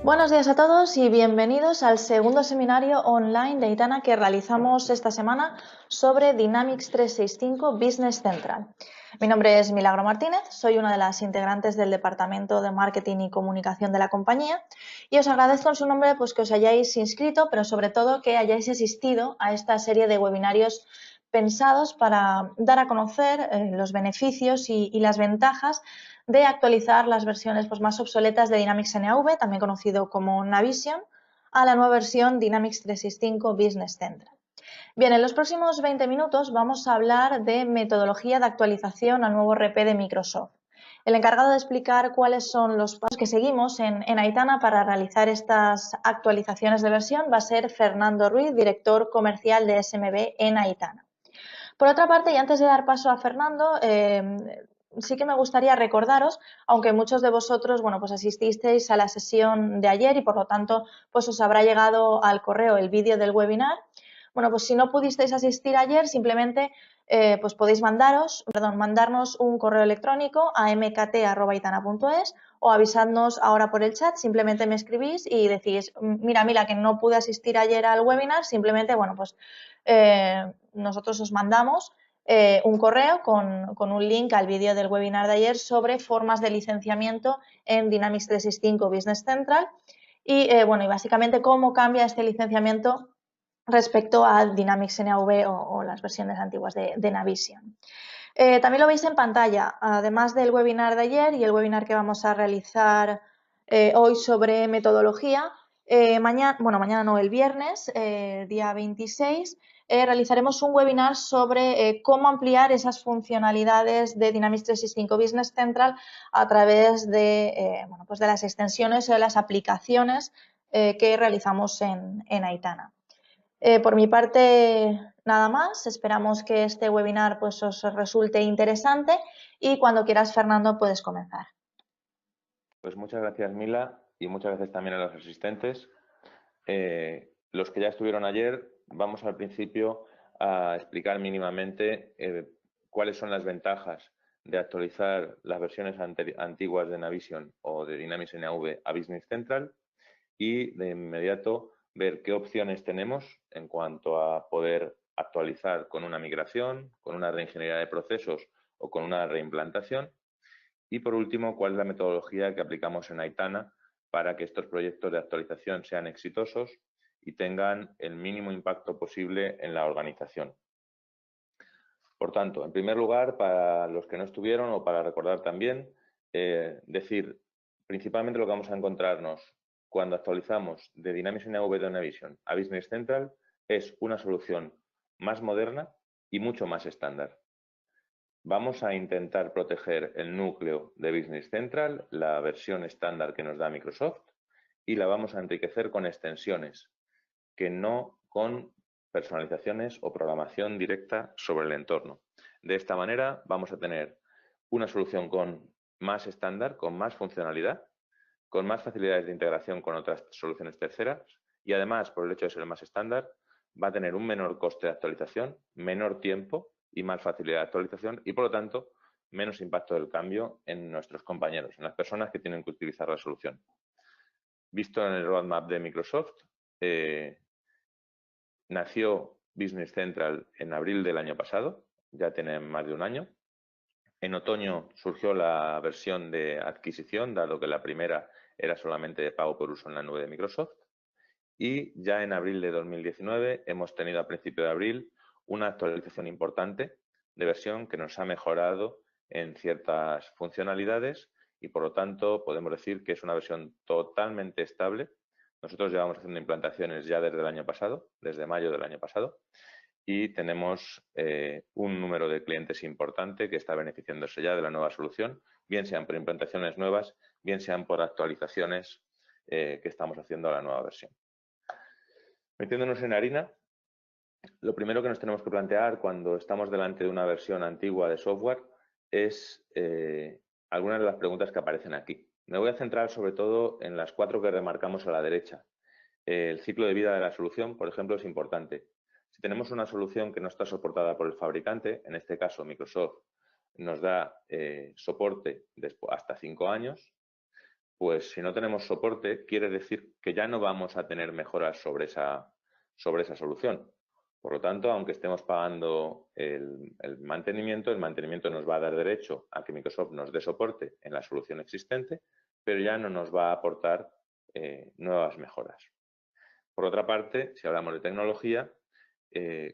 Buenos días a todos y bienvenidos al segundo seminario online de Aitana que realizamos esta semana sobre Dynamics 365 Business Central. Mi nombre es Milagro Martínez, soy una de las integrantes del Departamento de Marketing y Comunicación de la compañía y os agradezco en su nombre pues, que os hayáis inscrito, pero sobre todo que hayáis asistido a esta serie de webinarios pensados para dar a conocer los beneficios y las ventajas de actualizar las versiones pues, más obsoletas de Dynamics NAV, también conocido como Navision, a la nueva versión Dynamics 365 Business Central. Bien, en los próximos 20 minutos vamos a hablar de metodología de actualización al nuevo RP de Microsoft. El encargado de explicar cuáles son los pasos que seguimos en Aitana para realizar estas actualizaciones de versión va a ser Fernando Ruiz, director comercial de SMB en Aitana. Por otra parte, y antes de dar paso a Fernando, sí que me gustaría recordaros, aunque muchos de vosotros, bueno, pues asististeis a la sesión de ayer y por lo tanto, pues os habrá llegado al correo el vídeo del webinar. Bueno, pues si no pudisteis asistir ayer, simplemente pues podéis mandarnos un correo electrónico a mkt@aitana.es o avisadnos ahora por el chat, simplemente me escribís y decís, mira, que no pude asistir ayer al webinar, simplemente, bueno, pues nosotros os mandamos un correo con un link al vídeo del webinar de ayer sobre formas de licenciamiento en Dynamics 365 Business Central y, bueno, y básicamente cómo cambia este licenciamiento respecto a Dynamics NAV o las versiones antiguas de Navision. También lo veis en pantalla, además del webinar de ayer y el webinar que vamos a realizar hoy sobre metodología, mañana no, el viernes, día 26, realizaremos un webinar sobre cómo ampliar esas funcionalidades de Dynamics 365 Business Central a través de, pues de las extensiones o de las aplicaciones que realizamos en Aitana. Por mi parte, nada más. Esperamos que este webinar pues, os resulte interesante y cuando quieras, Fernando, puedes comenzar. Pues muchas gracias, Mila, y muchas gracias también a los asistentes. Los que ya estuvieron ayer, vamos al principio a explicar mínimamente cuáles son las ventajas de actualizar las versiones antiguas de Navision o de Dynamics NAV a Business Central y de inmediato ver qué opciones tenemos en cuanto a poder actualizar con una migración, con una reingeniería de procesos o con una reimplantación. Y por último, cuál es la metodología que aplicamos en Aitana para que estos proyectos de actualización sean exitosos y tengan el mínimo impacto posible en la organización. Por tanto, en primer lugar, para los que no estuvieron o para recordar también, decir principalmente lo que vamos a encontrarnos cuando actualizamos de Dynamics NAV de Navision a Business Central es una solución más moderna y mucho más estándar. Vamos a intentar proteger el núcleo de Business Central, la versión estándar que nos da Microsoft, y la vamos a enriquecer con extensiones, que no con personalizaciones o programación directa sobre el entorno. De esta manera vamos a tener una solución con más estándar, con más funcionalidad, con más facilidades de integración con otras soluciones terceras y además, por el hecho de ser más estándar, va a tener un menor coste de actualización, menor tiempo y más facilidad de actualización y, por lo tanto, menos impacto del cambio en nuestros compañeros, en las personas que tienen que utilizar la solución. Visto en el roadmap de Microsoft, nació Business Central en abril del año pasado, ya tiene más de un año. En otoño surgió la versión de adquisición, dado que la primera era solamente de pago por uso en la nube de Microsoft. Y ya en abril de 2019 hemos tenido a principio de abril una actualización importante de versión que nos ha mejorado en ciertas funcionalidades y por lo tanto podemos decir que es una versión totalmente estable. Nosotros llevamos haciendo implantaciones ya desde el año pasado, desde mayo del año pasado, y tenemos un número de clientes importante que está beneficiándose ya de la nueva solución, bien sean por implantaciones nuevas, bien sean por actualizaciones que estamos haciendo a la nueva versión. Metiéndonos en harina, lo primero que nos tenemos que plantear cuando estamos delante de una versión antigua de software es algunas de las preguntas que aparecen aquí. Me voy a centrar sobre todo en las 4 que remarcamos a la derecha. El ciclo de vida de la solución, por ejemplo, es importante. Si tenemos una solución que no está soportada por el fabricante, en este caso Microsoft nos da soporte hasta 5 años, pues si no tenemos soporte, quiere decir que ya no vamos a tener mejoras sobre esa solución. Por lo tanto, aunque estemos pagando el mantenimiento nos va a dar derecho a que Microsoft nos dé soporte en la solución existente, pero ya no nos va a aportar nuevas mejoras. Por otra parte, si hablamos de tecnología,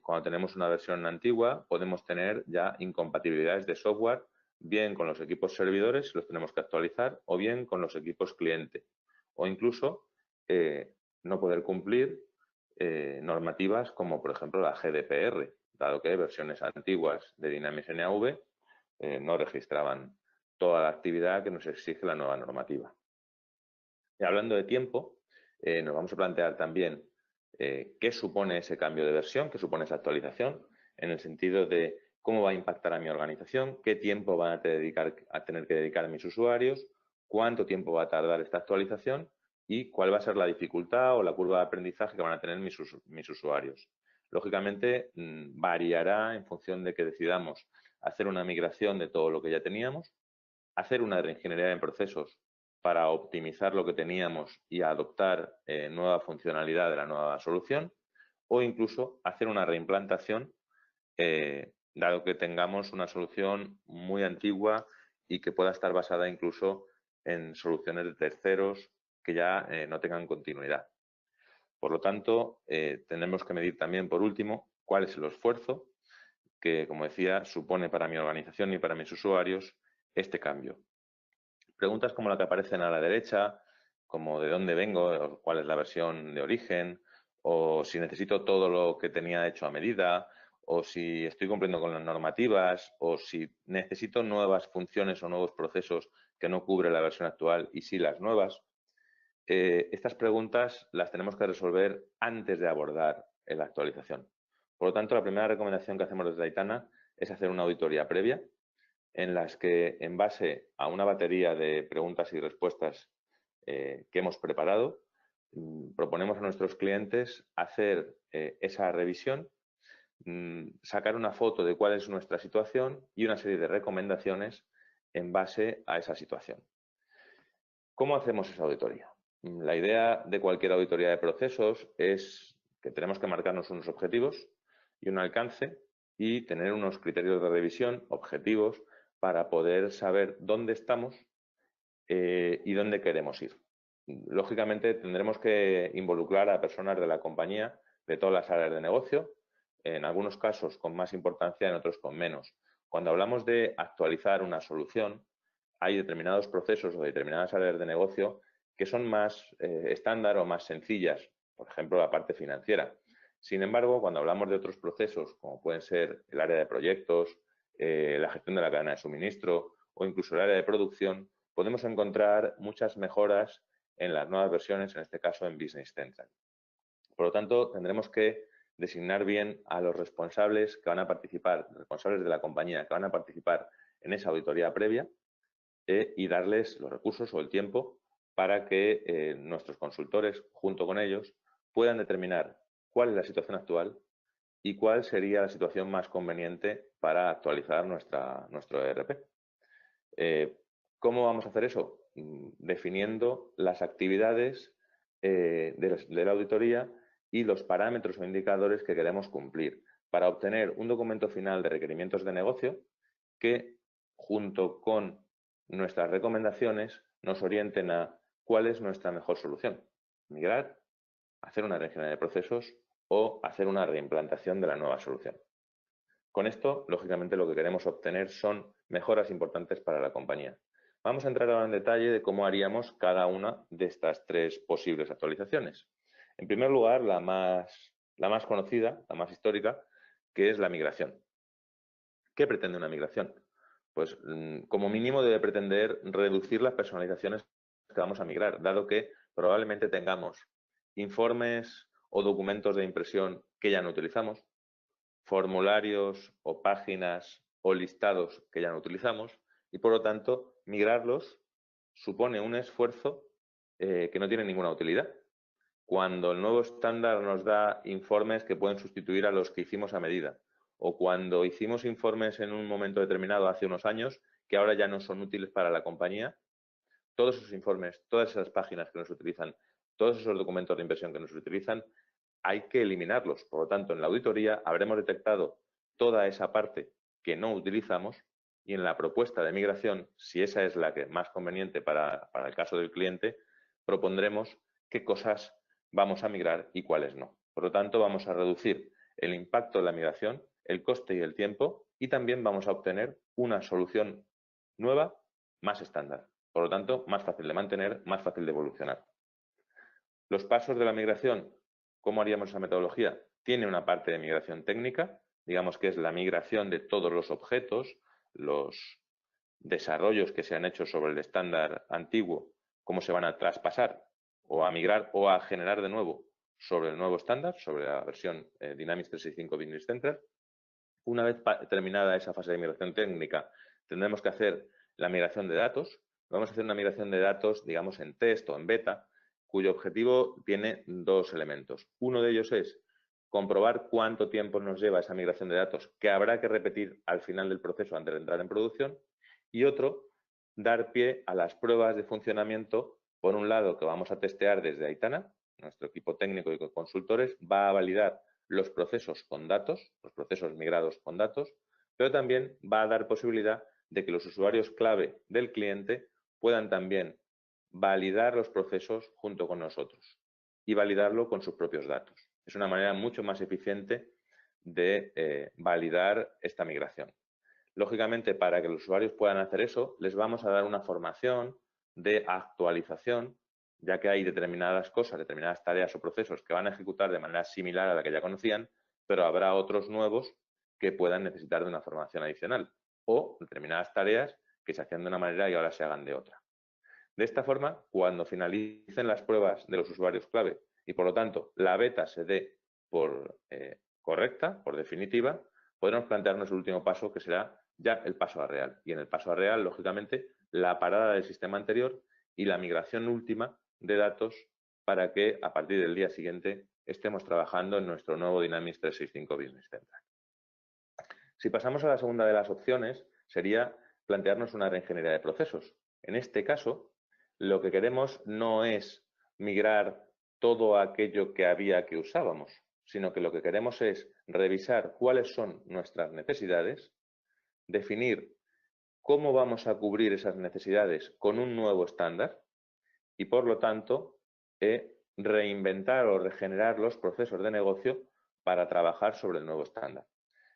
cuando tenemos una versión antigua, podemos tener ya incompatibilidades de software, bien con los equipos servidores, si los tenemos que actualizar, o bien con los equipos cliente. O incluso no poder cumplir normativas como, por ejemplo, la GDPR, dado que versiones antiguas de Dynamics NAV no registraban toda la actividad que nos exige la nueva normativa. Y hablando de tiempo, nos vamos a plantear también qué supone ese cambio de versión, qué supone esa actualización, en el sentido de cómo va a impactar a mi organización, qué tiempo van a tener que dedicar a mis usuarios, cuánto tiempo va a tardar esta actualización y cuál va a ser la dificultad o la curva de aprendizaje que van a tener mis usuarios. Lógicamente, variará en función de que decidamos hacer una migración de todo lo que ya teníamos, hacer una reingeniería en procesos para optimizar lo que teníamos y adoptar nueva funcionalidad de la nueva solución, o incluso hacer una reimplantación, dado que tengamos una solución muy antigua y que pueda estar basada incluso en soluciones de terceros que ya no tengan continuidad. Por lo tanto, tenemos que medir también, por último, cuál es el esfuerzo que, como decía, supone para mi organización y para mis usuarios este cambio. Preguntas como la que aparecen a la derecha, como de dónde vengo, cuál es la versión de origen, o si necesito todo lo que tenía hecho a medida, o si estoy cumpliendo con las normativas, o si necesito nuevas funciones o nuevos procesos que no cubre la versión actual y sí las nuevas. Estas preguntas las tenemos que resolver antes de abordar la actualización. Por lo tanto, la primera recomendación que hacemos desde Aitana es hacer una auditoría previa, en las que, en base a una batería de preguntas y respuestas que hemos preparado, proponemos a nuestros clientes hacer esa revisión, sacar una foto de cuál es nuestra situación y una serie de recomendaciones en base a esa situación. ¿Cómo hacemos esa auditoría? La idea de cualquier auditoría de procesos es que tenemos que marcarnos unos objetivos y un alcance y tener unos criterios de revisión objetivos para poder saber dónde estamos y dónde queremos ir. Lógicamente, tendremos que involucrar a personas de la compañía de todas las áreas de negocio, en algunos casos con más importancia, en otros con menos. Cuando hablamos de actualizar una solución, hay determinados procesos o determinadas áreas de negocio que son más estándar o más sencillas, por ejemplo, la parte financiera. Sin embargo, cuando hablamos de otros procesos, como pueden ser el área de proyectos, la gestión de la cadena de suministro o incluso el área de producción, podemos encontrar muchas mejoras en las nuevas versiones, en este caso en Business Central. Por lo tanto, tendremos que designar bien a los responsables que van a participar, responsables de la compañía que van a participar en esa auditoría previa y darles los recursos o el tiempo para que nuestros consultores, junto con ellos, puedan determinar cuál es la situación actual y cuál sería la situación más conveniente para actualizar nuestro ERP. ¿Cómo vamos a hacer eso? Definiendo las actividades de la auditoría y los parámetros o indicadores que queremos cumplir para obtener un documento final de requerimientos de negocio que, junto con nuestras recomendaciones, nos orienten a cuál es nuestra mejor solución. Migrar, hacer una reingeniería de procesos o hacer una reimplantación de la nueva solución. Con esto, lógicamente, lo que queremos obtener son mejoras importantes para la compañía. Vamos a entrar ahora en detalle de cómo haríamos cada una de estas tres posibles actualizaciones. En primer lugar, la más conocida, la más histórica, que es la migración. ¿Qué pretende una migración? Pues como mínimo debe pretender reducir las personalizaciones que vamos a migrar, dado que probablemente tengamos informes o documentos de impresión que ya no utilizamos, formularios o páginas o listados que ya no utilizamos y, por lo tanto, migrarlos supone un esfuerzo que no tiene ninguna utilidad. Cuando el nuevo estándar nos da informes que pueden sustituir a los que hicimos a medida, o cuando hicimos informes en un momento determinado hace unos años que ahora ya no son útiles para la compañía, todos esos informes, todas esas páginas que nos utilizan, todos esos documentos de inversión que nos utilizan, hay que eliminarlos. Por lo tanto, en la auditoría habremos detectado toda esa parte que no utilizamos y en la propuesta de migración, si esa es la que más conveniente para el caso del cliente, propondremos qué cosas vamos a migrar y cuáles no. Por lo tanto, vamos a reducir el impacto de la migración, el coste y el tiempo, y también vamos a obtener una solución nueva, más estándar. Por lo tanto, más fácil de mantener, más fácil de evolucionar. Los pasos de la migración, ¿cómo haríamos esa metodología? Tiene una parte de migración técnica, digamos que es la migración de todos los objetos, los desarrollos que se han hecho sobre el estándar antiguo, cómo se van a traspasar o a migrar o a generar de nuevo sobre el nuevo estándar, sobre la versión Dynamics 365 Business Central. Una vez terminada esa fase de migración técnica, tendremos que hacer la migración de datos. Vamos a hacer una migración de datos, digamos, en test o en beta, cuyo objetivo tiene dos elementos. Uno de ellos es comprobar cuánto tiempo nos lleva esa migración de datos, que habrá que repetir al final del proceso antes de entrar en producción. Y otro, dar pie a las pruebas de funcionamiento, por un lado, que vamos a testear desde Aitana. Nuestro equipo técnico y consultores va a validar los procesos con datos, los procesos migrados con datos, pero también va a dar posibilidad de que los usuarios clave del cliente puedan también validar los procesos junto con nosotros y validarlo con sus propios datos. Es una manera mucho más eficiente de validar esta migración. Lógicamente, para que los usuarios puedan hacer eso, les vamos a dar una formación de actualización, ya que hay determinadas cosas, determinadas tareas o procesos que van a ejecutar de manera similar a la que ya conocían, pero habrá otros nuevos que puedan necesitar de una formación adicional o determinadas tareas que se hacían de una manera y ahora se hagan de otra. De esta forma, cuando finalicen las pruebas de los usuarios clave y, por lo tanto, la beta se dé por correcta, por definitiva, podremos plantearnos el último paso, que será ya el paso a real. Y en el paso a real, lógicamente, la parada del sistema anterior y la migración última de datos para que, a partir del día siguiente, estemos trabajando en nuestro nuevo Dynamics 365 Business Central. Si pasamos a la segunda de las opciones, sería plantearnos una reingeniería de procesos. En este caso, lo que queremos no es migrar todo aquello que había que usábamos, sino que lo que queremos es revisar cuáles son nuestras necesidades, definir cómo vamos a cubrir esas necesidades con un nuevo estándar y, por lo tanto, reinventar o regenerar los procesos de negocio para trabajar sobre el nuevo estándar.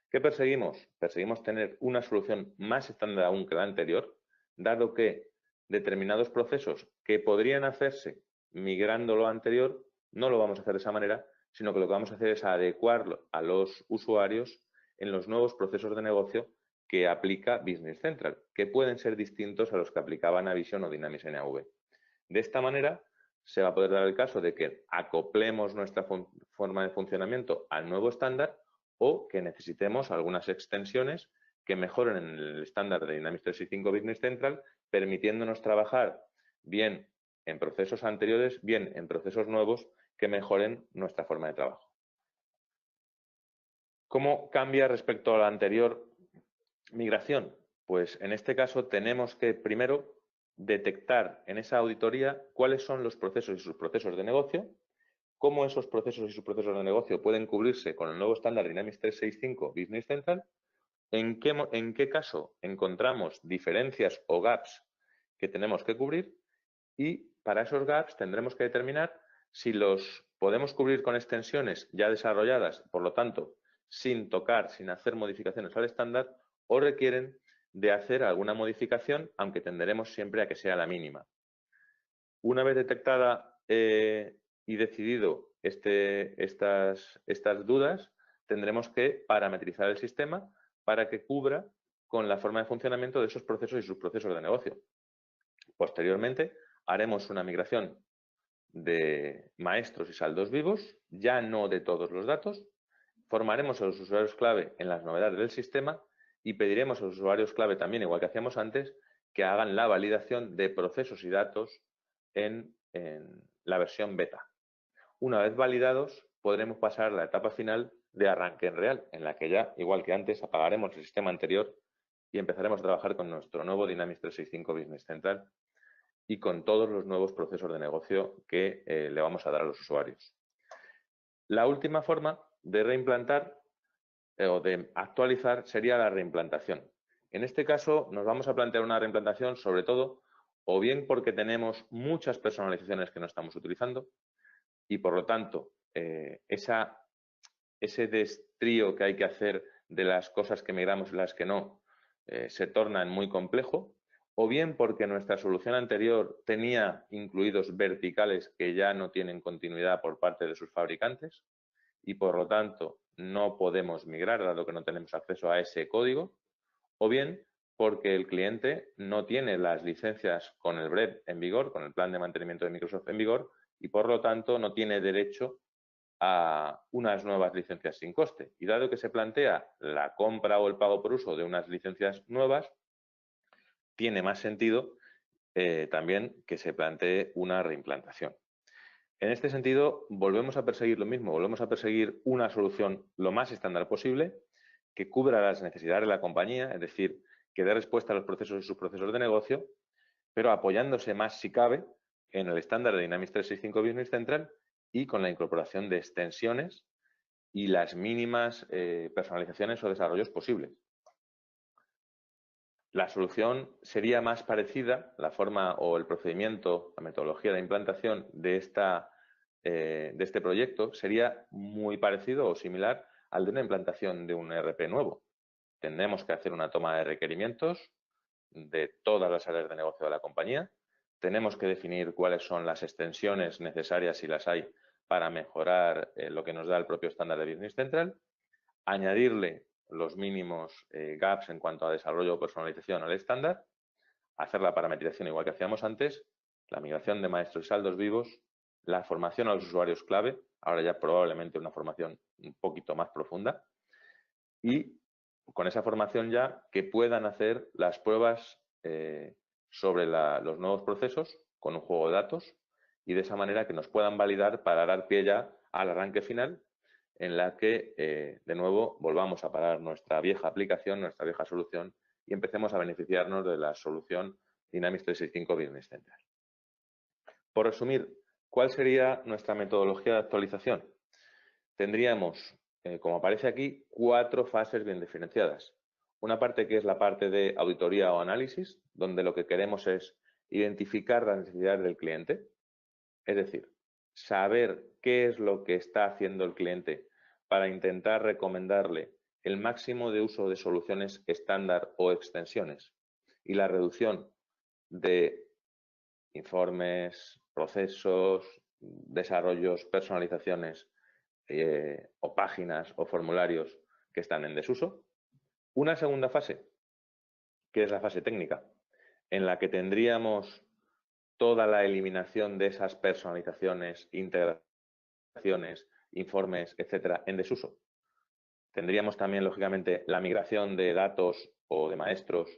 ¿Qué perseguimos? Perseguimos tener una solución más estándar aún que la anterior, dado que determinados procesos que podrían hacerse migrando lo anterior, no lo vamos a hacer de esa manera, sino que lo que vamos a hacer es adecuarlo a los usuarios en los nuevos procesos de negocio que aplica Business Central, que pueden ser distintos a los que aplicaba Navision o Dynamics NAV. De esta manera, se va a poder dar el caso de que acoplemos nuestra forma de funcionamiento al nuevo estándar o que necesitemos algunas extensiones que mejoren en el estándar de Dynamics 365 Business Central, permitiéndonos trabajar bien en procesos anteriores, bien en procesos nuevos que mejoren nuestra forma de trabajo. ¿Cómo cambia respecto a la anterior migración? Pues en este caso tenemos que primero detectar en esa auditoría cuáles son los procesos y sus procesos de negocio, cómo esos procesos y sus procesos de negocio pueden cubrirse con el nuevo estándar Dynamics 365 Business Central, en qué caso encontramos diferencias o gaps que tenemos que cubrir y para esos gaps tendremos que determinar si los podemos cubrir con extensiones ya desarrolladas, por lo tanto, sin tocar, sin hacer modificaciones al estándar, o requieren de hacer alguna modificación, aunque tenderemos siempre a que sea la mínima. Una vez detectada y decidido estas dudas, tendremos que parametrizar el sistema para que cubra con la forma de funcionamiento de esos procesos y sus procesos de negocio. Posteriormente, haremos una migración de maestros y saldos vivos, ya no de todos los datos, formaremos a los usuarios clave en las novedades del sistema y pediremos a los usuarios clave también, igual que hacíamos antes, que hagan la validación de procesos y datos en la versión beta. Una vez validados, podremos pasar a la etapa final de arranque en real, en la que ya, igual que antes, apagaremos el sistema anterior y empezaremos a trabajar con nuestro nuevo Dynamics 365 Business Central y con todos los nuevos procesos de negocio que le vamos a dar a los usuarios. La última forma de reimplantar o de actualizar sería la reimplantación. En este caso nos vamos a plantear una reimplantación sobre todo o bien porque tenemos muchas personalizaciones que no estamos utilizando y por lo tanto ese destrío que hay que hacer de las cosas que migramos y las que no se tornan muy complejo, o bien porque nuestra solución anterior tenía incluidos verticales que ya no tienen continuidad por parte de sus fabricantes y por lo tanto no podemos migrar dado que no tenemos acceso a ese código, o bien porque el cliente no tiene las licencias con el BREP en vigor, con el plan de mantenimiento de Microsoft en vigor y por lo tanto no tiene derecho a unas nuevas licencias sin coste. Y dado que se plantea la compra o el pago por uso de unas licencias nuevas, tiene más sentido también que se plantee una reimplantación. En este sentido, volvemos a perseguir lo mismo, volvemos a perseguir una solución lo más estándar posible, que cubra las necesidades de la compañía, es decir, que dé respuesta a los procesos y sus procesos de negocio, pero apoyándose más, si cabe, en el estándar de Dynamics 365 Business Central y con la incorporación de extensiones y las mínimas personalizaciones o desarrollos posibles. La solución sería más parecida, la forma o el procedimiento, la metodología de implantación de este proyecto sería muy parecido o similar al de una implantación de un ERP nuevo. Tendremos que hacer una toma de requerimientos de todas las áreas de negocio de la compañía. Tenemos que definir cuáles son las extensiones necesarias, si las hay, para mejorar lo que nos da el propio estándar de Business Central, añadirle los mínimos gaps en cuanto a desarrollo o personalización al estándar, hacer la parametrización igual que hacíamos antes, la migración de maestros y saldos vivos, la formación a los usuarios clave, ahora ya probablemente una formación un poquito más profunda, y con esa formación ya que puedan hacer las pruebas sobre los nuevos procesos con un juego de datos y de esa manera que nos puedan validar para dar pie ya al arranque final en la que, de nuevo, volvamos a parar nuestra vieja aplicación, nuestra vieja solución y empecemos a beneficiarnos de la solución Dynamics 365 Business Central. Por resumir, ¿cuál sería nuestra metodología de actualización? Tendríamos, como aparece aquí, 4 fases bien diferenciadas. Una parte que es la parte de auditoría o análisis, donde lo que queremos es identificar las necesidades del cliente, es decir, saber qué es lo que está haciendo el cliente para intentar recomendarle el máximo de uso de soluciones estándar o extensiones y la reducción de informes, procesos, desarrollos, personalizaciones o páginas o formularios que están en desuso. Una segunda fase, que es la fase técnica, en la que tendríamos toda la eliminación de esas personalizaciones, integraciones, informes, etcétera, en desuso. Tendríamos también, lógicamente, la migración de datos o de maestros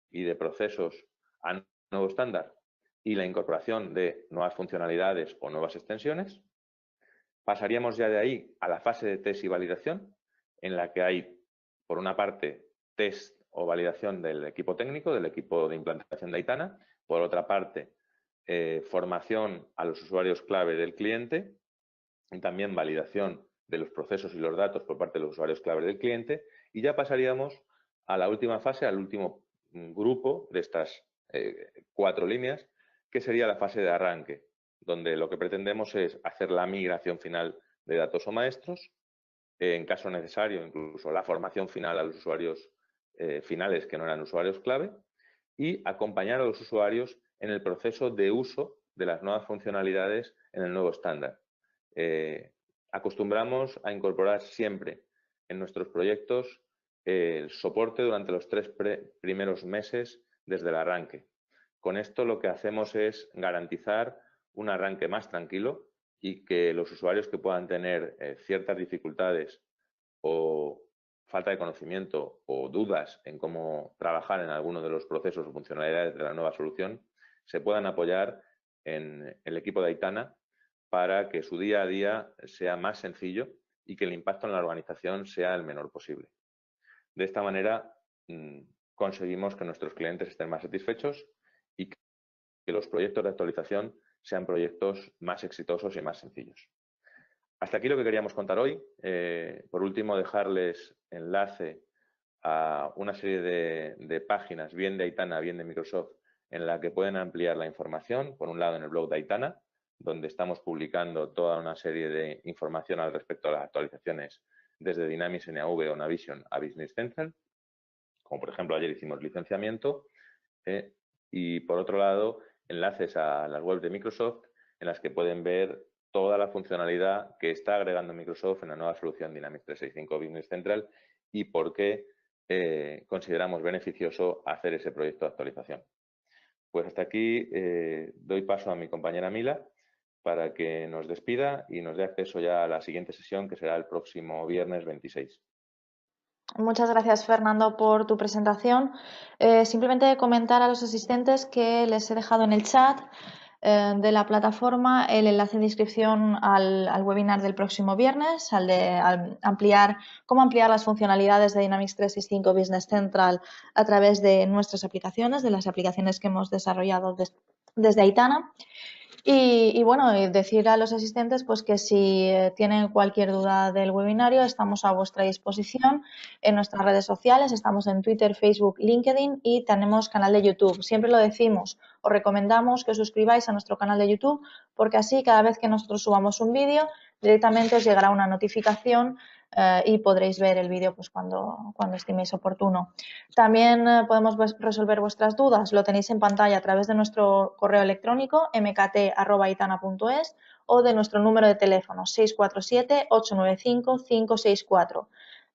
y de procesos a nuevo estándar y la incorporación de nuevas funcionalidades o nuevas extensiones. Pasaríamos ya de ahí a la fase de test y validación, en la que hay, por una parte, test o validación del equipo técnico, del equipo de implantación de Aitana, por otra parte, formación a los usuarios clave del cliente y también validación de los procesos y los datos por parte de los usuarios clave del cliente y ya pasaríamos a la última fase, al último grupo de estas 4 líneas, que sería la fase de arranque, donde lo que pretendemos es hacer la migración final de datos o maestros, en caso necesario incluso la formación final a los usuarios finales que no eran usuarios clave y acompañar a los usuarios en el proceso de uso de las nuevas funcionalidades en el nuevo estándar. Acostumbramos a incorporar siempre en nuestros proyectos el soporte durante los 3 primeros meses desde el arranque. Con esto lo que hacemos es garantizar un arranque más tranquilo y que los usuarios que puedan tener ciertas dificultades o falta de conocimiento o dudas en cómo trabajar en alguno de los procesos o funcionalidades de la nueva solución, se puedan apoyar en el equipo de Aitana para que su día a día sea más sencillo y que el impacto en la organización sea el menor posible. De esta manera conseguimos que nuestros clientes estén más satisfechos y que los proyectos de actualización sean proyectos más exitosos y más sencillos. Hasta aquí lo que queríamos contar hoy. Por último, dejarles enlace a una serie de páginas, bien de Aitana, bien de Microsoft, en la que pueden ampliar la información. Por un lado, en el blog de Aitana, donde estamos publicando toda una serie de información al respecto a las actualizaciones desde Dynamics NAV o Navision a Business Central, como por ejemplo ayer hicimos licenciamiento, y por otro lado, enlaces a las webs de Microsoft en las que pueden ver toda la funcionalidad que está agregando Microsoft en la nueva solución Dynamics 365 Business Central y por qué consideramos beneficioso hacer ese proyecto de actualización. Pues hasta aquí doy paso a mi compañera Mila para que nos despida y nos dé acceso ya a la siguiente sesión, que será el próximo viernes 26. Muchas gracias, Fernando, por tu presentación. Simplemente comentar a los asistentes que les he dejado en el chat de la plataforma el enlace de inscripción al webinar del próximo viernes, cómo ampliar las funcionalidades de Dynamics 365 Business Central a través de nuestras aplicaciones, de las aplicaciones que hemos desarrollado desde Aitana. Y bueno, decir a los asistentes pues que si tienen cualquier duda del webinario, estamos a vuestra disposición en nuestras redes sociales, estamos en Twitter, Facebook, LinkedIn y tenemos canal de YouTube. Siempre lo decimos, os recomendamos que os suscribáis a nuestro canal de YouTube porque así cada vez que nosotros subamos un vídeo, directamente os llegará una notificación y podréis ver el vídeo pues cuando estiméis oportuno. También podemos resolver vuestras dudas. Lo tenéis en pantalla a través de nuestro correo electrónico mkt@aitana.es o de nuestro número de teléfono 647-895-564.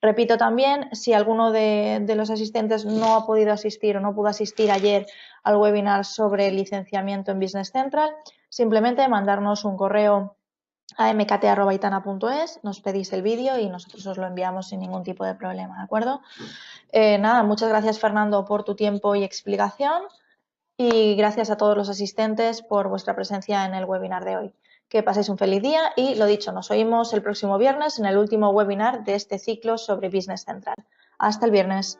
Repito también, si alguno de los asistentes no ha podido asistir o no pudo asistir ayer al webinar sobre licenciamiento en Business Central, simplemente mandarnos un correo a mkt@aitana.es, nos pedís el vídeo y nosotros os lo enviamos sin ningún tipo de problema, ¿de acuerdo? Nada, muchas gracias, Fernando, por tu tiempo y explicación y gracias a todos los asistentes por vuestra presencia en el webinar de hoy. Que paséis un feliz día y, lo dicho, nos oímos el próximo viernes en el último webinar de este ciclo sobre Business Central. Hasta el viernes.